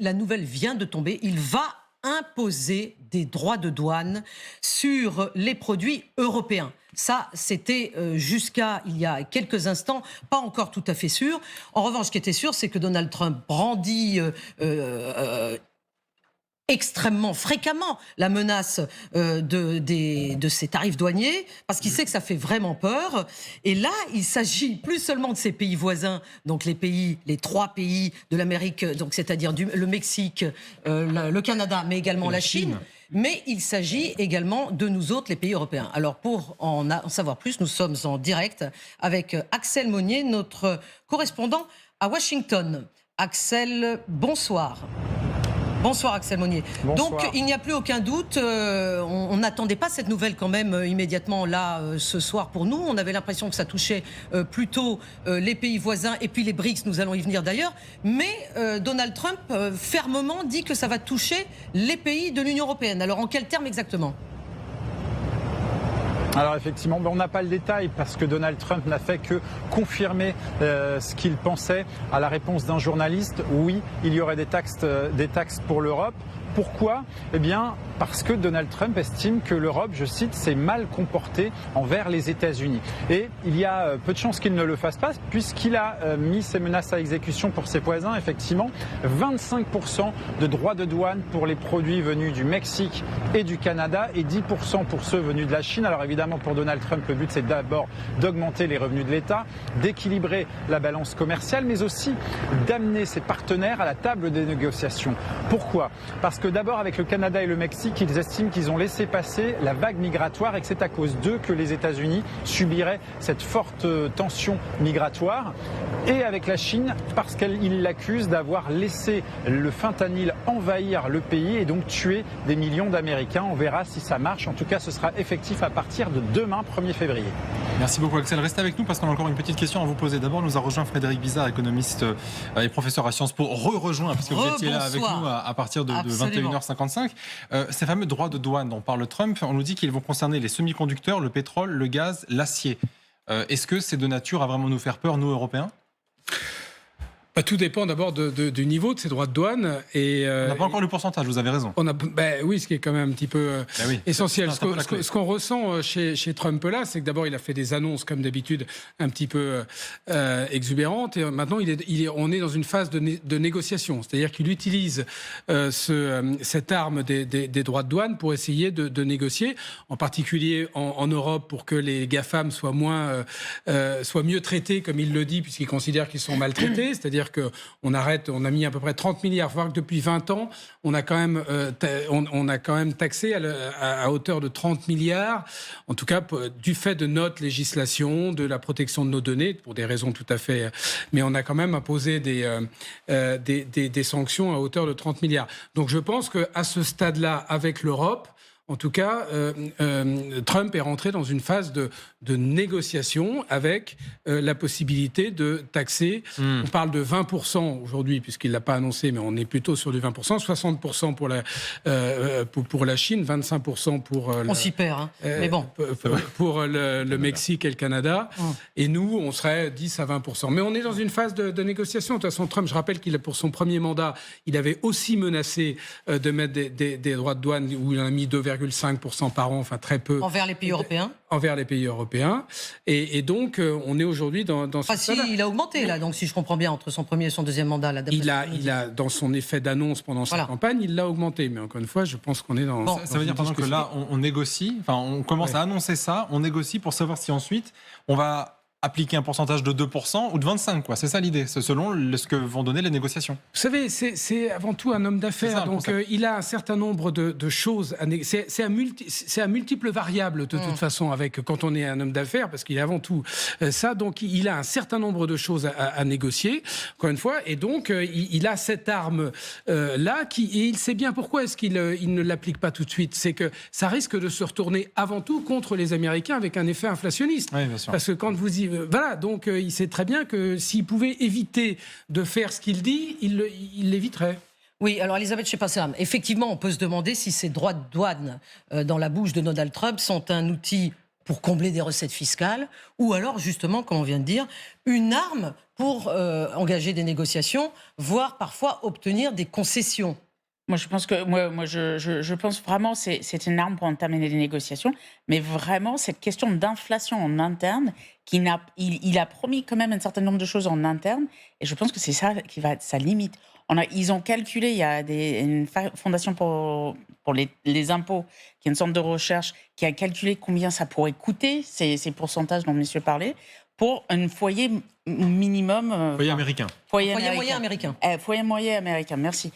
la nouvelle vient de tomber, il va imposer des droits de douane sur les produits européens. Ça, c'était jusqu'à il y a quelques instants, pas encore tout à fait sûr. En revanche, ce qui était sûr, c'est que Donald Trump brandit extrêmement fréquemment la menace de ces tarifs douaniers, parce qu'il sait que ça fait vraiment peur. Et là, il s'agit plus seulement de ses pays voisins, donc les 3 pays de l'Amérique, donc c'est-à-dire le Mexique, le Canada, mais également la Chine. Mais il s'agit également de nous autres, les pays européens. Alors pour en savoir plus, nous sommes en direct avec Axel Monnier, notre correspondant à Washington. Axel, bonsoir. Bonsoir Axel Monnier. Bonsoir. Donc il n'y a plus aucun doute, on n'attendait pas cette nouvelle quand même immédiatement là ce soir pour nous. On avait l'impression que ça touchait plutôt les pays voisins et puis les BRICS, nous allons y venir d'ailleurs. Mais Donald Trump fermement dit que ça va toucher les pays de l'Union européenne. Alors en quels termes exactement ? Alors effectivement, on n'a pas le détail parce que Donald Trump n'a fait que confirmer ce qu'il pensait à la réponse d'un journaliste. Oui, il y aurait des taxes pour l'Europe. Pourquoi ? Eh bien, parce que Donald Trump estime que l'Europe, je cite, s'est mal comportée envers les États-Unis. Et il y a peu de chances qu'il ne le fasse pas, puisqu'il a mis ses menaces à exécution pour ses voisins. Effectivement, 25% de droits de douane pour les produits venus du Mexique et du Canada et 10% pour ceux venus de la Chine. Alors évidemment, pour Donald Trump, le but, c'est d'abord d'augmenter les revenus de l'État, d'équilibrer la balance commerciale, mais aussi d'amener ses partenaires à la table des négociations. Pourquoi ? Parce que d'abord, avec le Canada et le Mexique, ils estiment qu'ils ont laissé passer la vague migratoire et que c'est à cause d'eux que les États-Unis subiraient cette forte tension migratoire. Et avec la Chine, parce qu'ils l'accusent d'avoir laissé le fentanyl envahir le pays et donc tuer des millions d'Américains. On verra si ça marche. En tout cas, ce sera effectif à partir de demain, 1er février. Merci beaucoup Axel. Restez avec nous parce qu'on a encore une petite question à vous poser. D'abord, nous a rejoint Frédéric Bizard, économiste et professeur à Sciences Po. Rejoint parce que vous étiez là avec nous à partir de 21h55. Ces fameux droits de douane dont parle Trump, on nous dit qu'ils vont concerner les semi-conducteurs, le pétrole, le gaz, l'acier. Est-ce que c'est de nature à vraiment nous faire peur, nous, Européens ? Tout dépend d'abord du niveau de ces droits de douane. Et, on n'a pas encore le pourcentage, vous avez raison. Oui, ce qui est quand même un petit peu essentiel. Ce qu'on ressent chez Trump là, c'est que d'abord il a fait des annonces comme d'habitude un petit peu exubérantes. Et maintenant on est dans une phase de négociation. C'est-à-dire qu'il utilise cette arme des droits de douane pour essayer de négocier, en particulier en Europe, pour que les GAFAM soient mieux traités, comme il le dit, puisqu'il considère qu'ils sont maltraités. C'est-à-dire qu'on a mis à peu près 30 milliards. Il faut voir que depuis 20 ans, on a quand même taxé à hauteur de 30 milliards, en tout cas du fait de notre législation, de la protection de nos données, pour des raisons tout à fait... Mais on a quand même imposé des sanctions à hauteur de 30 milliards. Donc je pense qu'à ce stade-là, avec l'Europe, en tout cas, Trump est rentré dans une phase de négociation avec la possibilité de taxer. On parle de 20% aujourd'hui, puisqu'il ne l'a pas annoncé, mais on est plutôt sur du 20%, 60% pour la Chine, 25% pour... on s'y perd, hein. Mais bon. Pour le Mexique et le Canada. Et nous, on serait 10 à 20%. Mais on est dans une phase de négociation. De toute façon, Trump, je rappelle qu'il pour son premier mandat, il avait aussi menacé de mettre des droits de douane où il en a mis 2,5% par an, enfin très peu. Envers les pays européens ? Envers les pays européens. Et donc, on est aujourd'hui dans ce stade-là. Il a augmenté, là, donc si je comprends bien, entre son premier et son deuxième mandat. Là, il a, dans son effet d'annonce pendant sa campagne, il l'a augmenté. Mais encore une fois, je pense qu'on est dans... Bon, ça veut dire, pendant que là, on négocie, enfin, on commence à annoncer ça, on négocie pour savoir si ensuite, on va appliquer un pourcentage de 2% ou de 25%, quoi. C'est ça l'idée, c'est selon ce que vont donner les négociations. Vous savez, c'est avant tout un homme d'affaires, donc il a un certain nombre de choses à négocier. C'est à multiples variables, de toute façon, quand on est un homme d'affaires, parce qu'il est avant tout ça, donc il a un certain nombre de choses à négocier, encore une fois, et donc il a cette arme-là, et il sait bien pourquoi est-ce qu'il ne l'applique pas tout de suite. C'est que ça risque de se retourner avant tout contre les Américains avec un effet inflationniste. Oui, bien sûr. Parce que quand vous y voilà, donc il sait très bien que s'il pouvait éviter de faire ce qu'il dit, il l'éviterait. Oui, alors Elisabeth Schepasselam, effectivement, on peut se demander si ces droits de douane dans la bouche de Donald Trump sont un outil pour combler des recettes fiscales, ou alors justement, comme on vient de dire, une arme pour engager des négociations, voire parfois obtenir des concessions. Moi, je pense que je pense vraiment c'est une arme pour entamer les négociations, mais vraiment cette question d'inflation en interne, il a promis quand même un certain nombre de choses en interne, et je pense que c'est ça qui va être sa limite. Ils ont calculé, il y a une fondation pour les impôts, qui est une centre de recherche, qui a calculé combien ça pourrait coûter, ces pourcentages dont monsieur parlait, pour un foyer minimum. Foyer américain. Foyer moyen américain. Foyer moyen américain, merci.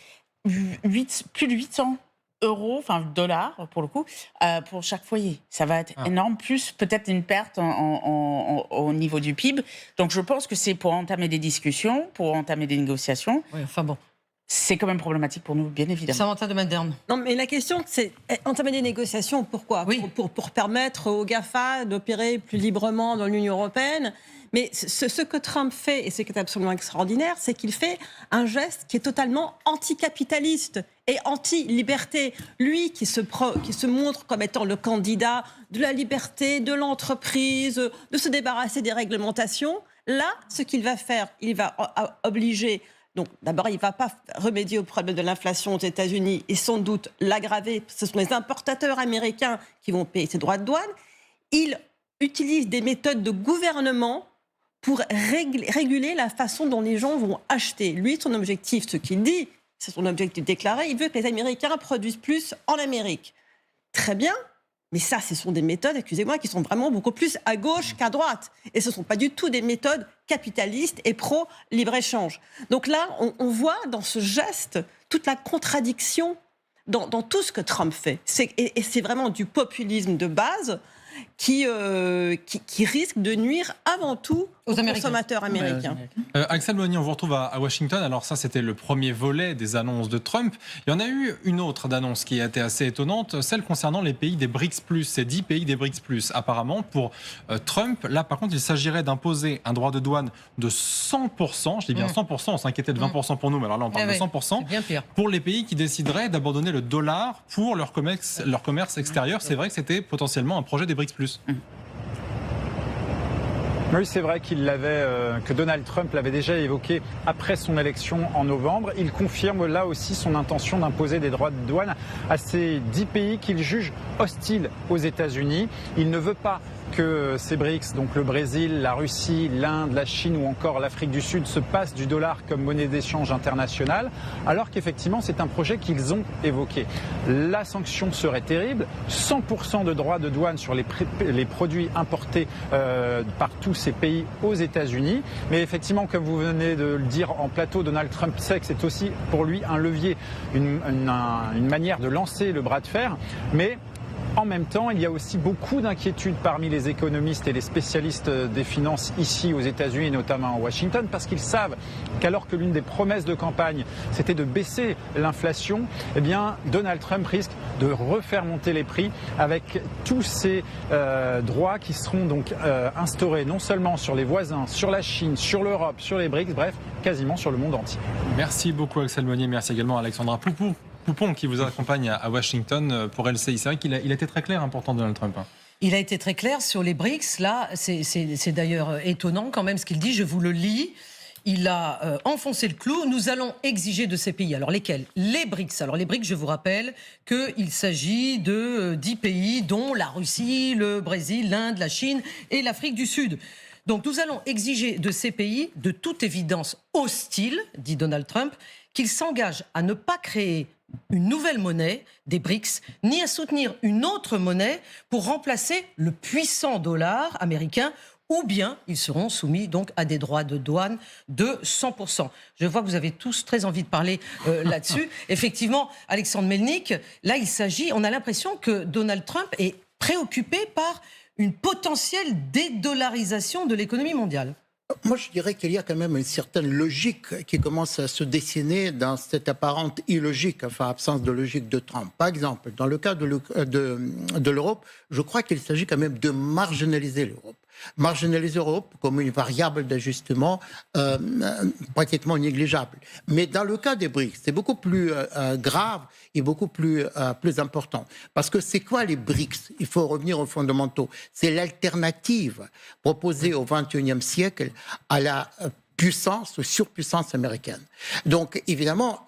Plus de 800 euros, enfin dollars pour le coup, pour chaque foyer. Ça va être énorme, plus peut-être une perte au niveau du PIB. Donc je pense que c'est pour entamer des discussions, pour entamer des négociations. Oui, enfin bon. C'est quand même problématique pour nous, bien évidemment. Samantha de Maderne. Non, mais la question, c'est entamer des négociations, pourquoi ? Oui. Pour permettre aux GAFA d'opérer plus librement dans l'Union européenne. Mais ce que Trump fait, et ce qui est absolument extraordinaire, c'est qu'il fait un geste qui est totalement anticapitaliste et anti-liberté. Lui qui se montre comme étant le candidat de la liberté, de l'entreprise, de se débarrasser des réglementations, là, ce qu'il va faire, il va obliger... Donc, d'abord, il ne va pas remédier au problème de l'inflation aux États-Unis et sans doute l'aggraver. Ce sont les importateurs américains qui vont payer ces droits de douane. Il utilise des méthodes de gouvernement pour réguler la façon dont les gens vont acheter. Lui, son objectif, ce qu'il dit, c'est son objectif déclaré, il veut que les Américains produisent plus en Amérique. Très bien. Mais ça, ce sont des méthodes, excusez-moi, qui sont vraiment beaucoup plus à gauche qu'à droite. Et ce ne sont pas du tout des méthodes capitalistes et pro-libre-échange. Donc là, on voit dans ce geste toute la contradiction dans tout ce que Trump fait. Et c'est vraiment du populisme de base qui risque de nuire avant tout aux consommateurs américains. Axel Moigny, on vous retrouve à Washington. Alors ça, c'était le premier volet des annonces de Trump. Il y en a eu une autre d'annonce qui a été assez étonnante, celle concernant les pays des BRICS+, ces 10 pays des BRICS+. Apparemment, pour Trump, là, par contre, il s'agirait d'imposer un droit de douane de 100%, je dis bien 100%, on s'inquiétait de 20% pour nous, mais alors là, on parle de 100%, bien pire. Pour les pays qui décideraient d'abandonner le dollar pour leur commerce extérieur. C'est vrai que c'était potentiellement un projet des BRICS+. Oui, c'est vrai que Donald Trump l'avait déjà évoqué après son élection en novembre. Il confirme là aussi son intention d'imposer des droits de douane à ces 10 pays qu'il juge hostiles aux États-Unis. Il ne veut pas que ces BRICS, donc le Brésil, la Russie, l'Inde, la Chine ou encore l'Afrique du Sud, se passent du dollar comme monnaie d'échange internationale, alors qu'effectivement c'est un projet qu'ils ont évoqué. La sanction serait terrible, 100% de droits de douane sur les produits importés par tous ces pays aux États-Unis. Mais effectivement, comme vous venez de le dire en plateau, Donald Trump sait que c'est aussi pour lui un levier, une manière de lancer le bras de fer. Mais en même temps, il y a aussi beaucoup d'inquiétudes parmi les économistes et les spécialistes des finances ici aux États-Unis, notamment à Washington, parce qu'ils savent qu'alors que l'une des promesses de campagne, c'était de baisser l'inflation, eh bien, Donald Trump risque de refaire monter les prix avec tous ces droits qui seront donc instaurés non seulement sur les voisins, sur la Chine, sur l'Europe, sur les BRICS, bref, quasiment sur le monde entier. Merci beaucoup Axel Moigny, merci également à Alexandra Poupon qui vous accompagne à Washington pour LCI. C'est vrai qu'il a été très clair, important, Donald Trump. Il a été très clair sur les BRICS. Là, c'est d'ailleurs étonnant quand même ce qu'il dit. Je vous le lis. Il a enfoncé le clou. Nous allons exiger de ces pays. Alors lesquels ? Les BRICS. Alors les BRICS, je vous rappelle qu'il s'agit de 10 pays, dont la Russie, le Brésil, l'Inde, la Chine et l'Afrique du Sud. Donc nous allons exiger de ces pays, de toute évidence hostiles, dit Donald Trump, qu'ils s'engagent à ne pas créer une nouvelle monnaie des BRICS, ni à soutenir une autre monnaie pour remplacer le puissant dollar américain, ou bien ils seront soumis donc à des droits de douane de 100%. Je vois que vous avez tous très envie de parler là-dessus. Effectivement, Alexandre Melnik, là on a l'impression que Donald Trump est préoccupé par une potentielle dédollarisation de l'économie mondiale. Moi, je dirais qu'il y a quand même une certaine logique qui commence à se dessiner dans cette apparente illogique, enfin absence de logique de Trump. Par exemple, dans le cas de l'Europe, je crois qu'il s'agit quand même de marginaliser l'Europe. marginaliser l'Europe comme une variable d'ajustement pratiquement négligeable. Mais dans le cas des BRICS, c'est beaucoup plus grave et beaucoup plus important. Parce que c'est quoi les BRICS? Il faut revenir aux fondamentaux. C'est l'alternative proposée au XXIe siècle à la puissance ou surpuissance américaine. Donc, évidemment,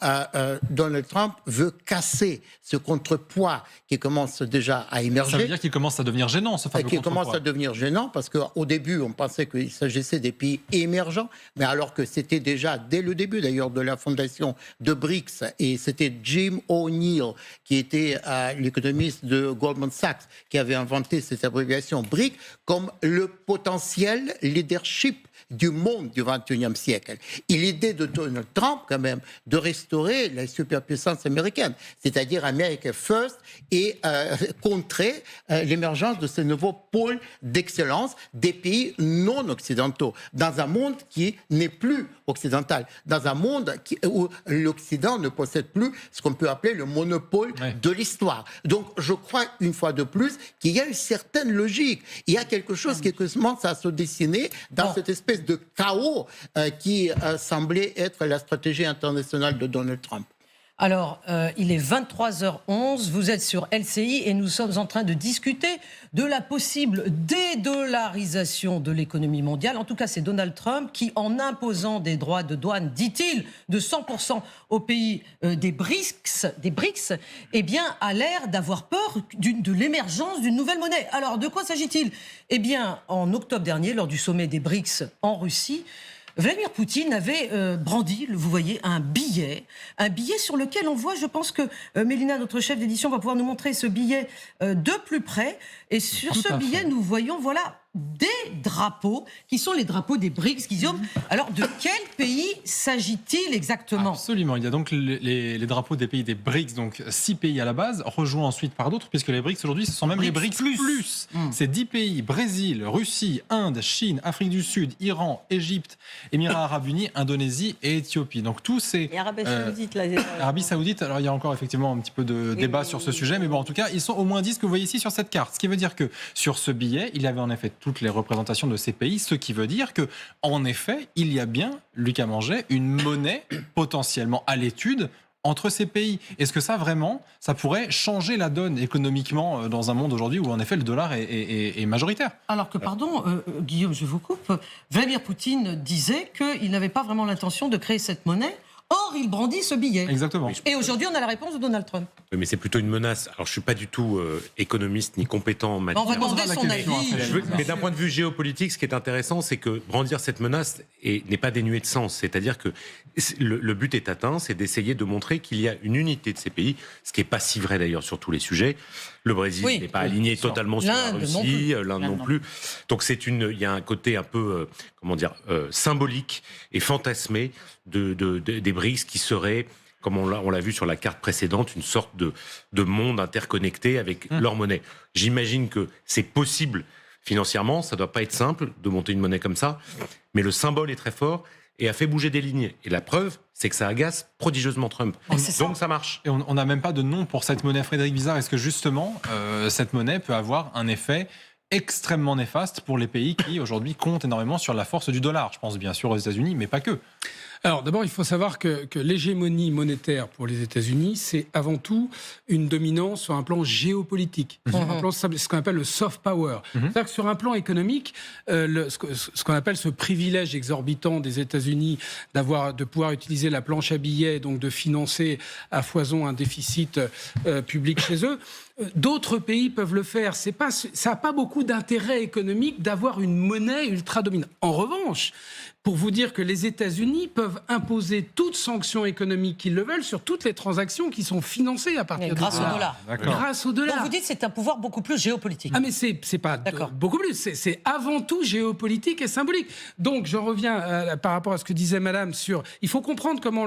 Donald Trump veut casser ce contrepoids qui commence déjà à émerger. Ça veut dire qu'il commence à devenir gênant, ce fameux contrepoids. Qui commence à devenir gênant, parce qu'au début, on pensait qu'il s'agissait des pays émergents, mais alors que c'était déjà, dès le début d'ailleurs de la fondation de BRICS, et c'était Jim O'Neill, qui était l'économiste de Goldman Sachs, qui avait inventé cette abréviation BRIC, comme le potentiel leadership du monde du XXIe siècle. Et l'idée de Donald Trump, quand même, de restaurer la superpuissance américaine, c'est-à-dire America First, et contrer l'émergence de ce nouveau pôle d'excellence des pays non occidentaux, dans un monde qui n'est plus occidental, dans un monde où l'Occident ne possède plus ce qu'on peut appeler le monopole de l'histoire. Donc, je crois, une fois de plus, qu'il y a une certaine logique. Il y a quelque chose qui commence à se dessiner dans cette espèce de chaos qui semblait être la stratégie internationale de Donald Trump. Alors, il est 23h11, vous êtes sur LCI et nous sommes en train de discuter de la possible dédollarisation de l'économie mondiale. En tout cas, c'est Donald Trump qui, en imposant des droits de douane, dit-il, de 100% aux pays des BRICS, eh bien, a l'air d'avoir peur de l'émergence d'une nouvelle monnaie. Alors, de quoi s'agit-il? Eh bien, en octobre dernier, lors du sommet des BRICS en Russie, Vladimir Poutine avait brandi, vous voyez, un billet sur lequel on voit, je pense que Mélina, notre chef d'édition, va pouvoir nous montrer ce billet de plus près. Et sur ce billet, nous voyons, voilà, des drapeaux, qui sont les drapeaux des BRICS. Alors, de quel pays s'agit-il exactement? Absolument, il y a donc les drapeaux des pays des BRICS, donc 6 pays à la base, rejoints ensuite par d'autres, puisque les BRICS aujourd'hui, ce sont même les BRICS plus. C'est 10 pays, Brésil, Russie, Inde, Chine, Afrique du Sud, Iran, Égypte, Émirats Arabes Unis, Indonésie et Éthiopie. Donc tous ces... Et Arabie Saoudite, là. Arabie Saoudite, alors il y a encore effectivement un petit peu de débat sur ce sujet, mais bon, en tout cas, ils sont au moins 10 que vous voyez ici sur cette carte. Ce qui veut dire que sur ce billet, il y avait en effet toutes les représentations de ces pays, ce qui veut dire que, en effet, il y a bien, Lucas Manget, une monnaie potentiellement à l'étude entre ces pays. Est-ce que ça, vraiment, ça pourrait changer la donne économiquement dans un monde aujourd'hui où, en effet, le dollar est majoritaire? Alors que, pardon, Guillaume, je vous coupe, Vladimir Poutine disait qu'il n'avait pas vraiment l'intention de créer cette monnaie. Or, il brandit ce billet. Exactement. Et aujourd'hui, on a la réponse de Donald Trump. Oui, mais c'est plutôt une menace. Alors, je ne suis pas du tout économiste ni compétent en matière. On va demander son avis. Mais d'un point de vue géopolitique, ce qui est intéressant, c'est que brandir cette menace n'est pas dénué de sens. C'est-à-dire que le but est atteint, c'est d'essayer de montrer qu'il y a une unité de ces pays, ce qui n'est pas si vrai d'ailleurs sur tous les sujets. Le Brésil n'est pas aligné totalement sur la Russie, l'Inde non plus. Donc il y a un côté un peu, symbolique et fantasmé des BRICS qui seraient, comme on l'a vu sur la carte précédente, une sorte de monde interconnecté avec leur monnaie. J'imagine que c'est possible financièrement, ça ne doit pas être simple de monter une monnaie comme ça, mais le symbole est très fort et a fait bouger des lignes. Et la preuve, c'est que ça agace prodigieusement Trump. Donc ça marche. Et on n'a même pas de nom pour cette monnaie, Frédéric Bizard. Est-ce que justement, cette monnaie peut avoir un effet extrêmement néfaste pour les pays qui, aujourd'hui, comptent énormément sur la force du dollar? Je pense bien sûr aux États-Unis, mais pas que. Alors d'abord, il faut savoir que l'hégémonie monétaire pour les États-Unis, c'est avant tout une dominance sur un plan géopolitique, sur un plan, ce qu'on appelle le soft power. C'est-à-dire que sur un plan économique, ce qu'on appelle ce privilège exorbitant des États-Unis de pouvoir utiliser la planche à billets, donc de financer à foison un déficit public chez eux, d'autres pays peuvent le faire. Ça n'a pas beaucoup d'intérêt économique d'avoir une monnaie ultra dominante. En revanche, pour vous dire que les États-Unis peuvent imposer toute sanction économique qu'ils le veulent sur toutes les transactions qui sont financées à partir grâce au dollar. Grâce au dollar. Donc vous dites que c'est un pouvoir beaucoup plus géopolitique. Ah mais c'est pas beaucoup plus, c'est avant tout géopolitique et symbolique. Donc je reviens par rapport à ce que disait Madame sur... Il faut comprendre comment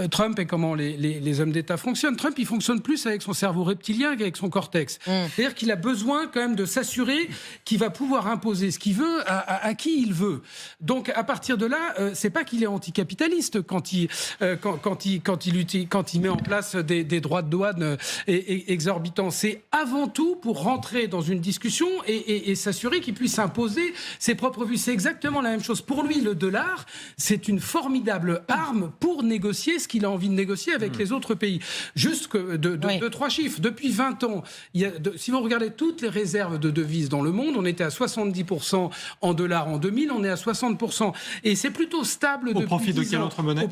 Trump et comment les hommes d'État fonctionnent. Trump, il fonctionne plus avec son cerveau reptilien qu'avec son cortex. C'est-à-dire qu'il a besoin quand même de s'assurer qu'il va pouvoir imposer ce qu'il veut à qui il veut. Donc à partir dollar, c'est pas qu'il est anticapitaliste quand il met en place des droits de douane exorbitants. C'est avant tout pour rentrer dans une discussion et s'assurer qu'il puisse imposer ses propres vues. C'est exactement la même chose. Pour lui, le dollar, c'est une formidable arme pour négocier ce qu'il a envie de négocier avec les autres pays. Juste deux, trois chiffres. Depuis 20 ans, si vous regardez toutes les réserves de devises dans le monde, on était à 70% en dollars en 2000, on est à 60%. Et c'est plutôt stable depuis 10 ans. Au profit de quelle autre monnaie ?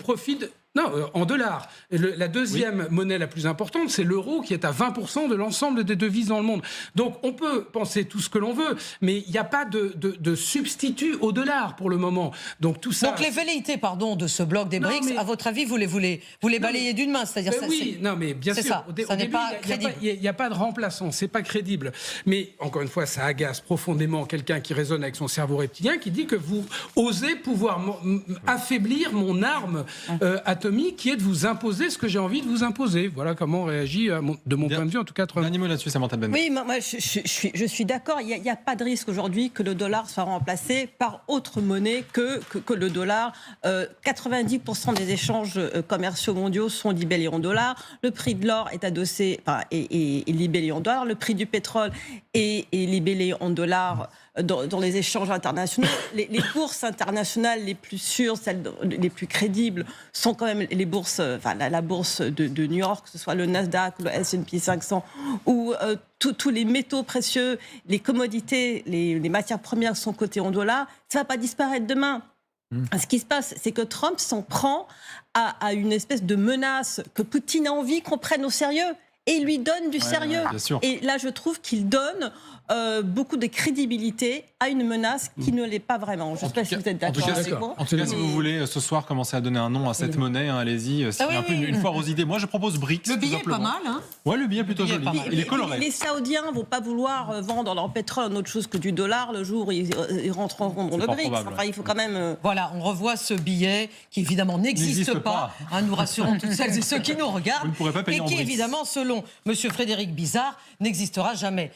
Non, en dollars. La deuxième monnaie la plus importante, c'est l'euro, qui est à 20% de l'ensemble des devises dans le monde. Donc, on peut penser tout ce que l'on veut, mais il n'y a pas de substitut au dollar pour le moment. Donc, tout ça... Donc, les velléités, de ce bloc des BRICS, à votre avis, vous les balayez d'une main, c'est-à-dire ça, oui, non, mais bien sûr, ça n'est pas crédible. Il n'y a pas de remplaçant, c'est pas crédible. Mais, encore une fois, ça agace profondément quelqu'un qui raisonne avec son cerveau reptilien, qui dit que vous osez pouvoir affaiblir mon arme atomique, qui est de vous imposer ce que j'ai envie de vous imposer. Voilà comment réagit, de mon point de vue, en tout cas, Trump. Dernier mot là-dessus, Samantha Bennett. Oui, moi, je suis d'accord. Il n'y a pas de risque aujourd'hui que le dollar soit remplacé par autre monnaie que le dollar. 90% des échanges commerciaux mondiaux sont libellés en dollars. Le prix de l'or est adossé, est libellé en dollars. Le prix du pétrole est libellé en dollars. Dans les échanges internationaux, les bourses internationales les plus sûres, celles les plus crédibles, sont quand même les bourses, la bourse de New York, que ce soit le Nasdaq, le S&P 500, où tous les métaux précieux, les commodités, les matières premières sont cotées en dollars. Ça ne va pas disparaître demain. Ce qui se passe, c'est que Trump s'en prend à une espèce de menace que Poutine a envie qu'on prenne au sérieux. Et il lui donne du sérieux. Et là, je trouve qu'il donne beaucoup de crédibilité à une menace qui ne l'est pas vraiment. Je ne sais pas si vous êtes d'accord avec moi. En tout cas, si vous voulez ce soir commencer à donner un nom à cette monnaie, allez-y. C'est un peu une foire aux idées. Moi, je propose BRICS. Le billet est pas mal. Ouais, le billet est plutôt joli. Il est coloré. Les Saoudiens ne vont pas vouloir vendre leur pétrole en autre chose que du dollar le jour où ils rentreront dans le BRICS. Enfin, il faut quand même... Voilà, on revoit ce billet qui, évidemment, n'existe pas. Nous rassurons toutes celles et ceux qui nous regardent. Vous ne pourrez pas payer et qui, évidemment, selon M. Frédéric Bizard, n'existera jamais.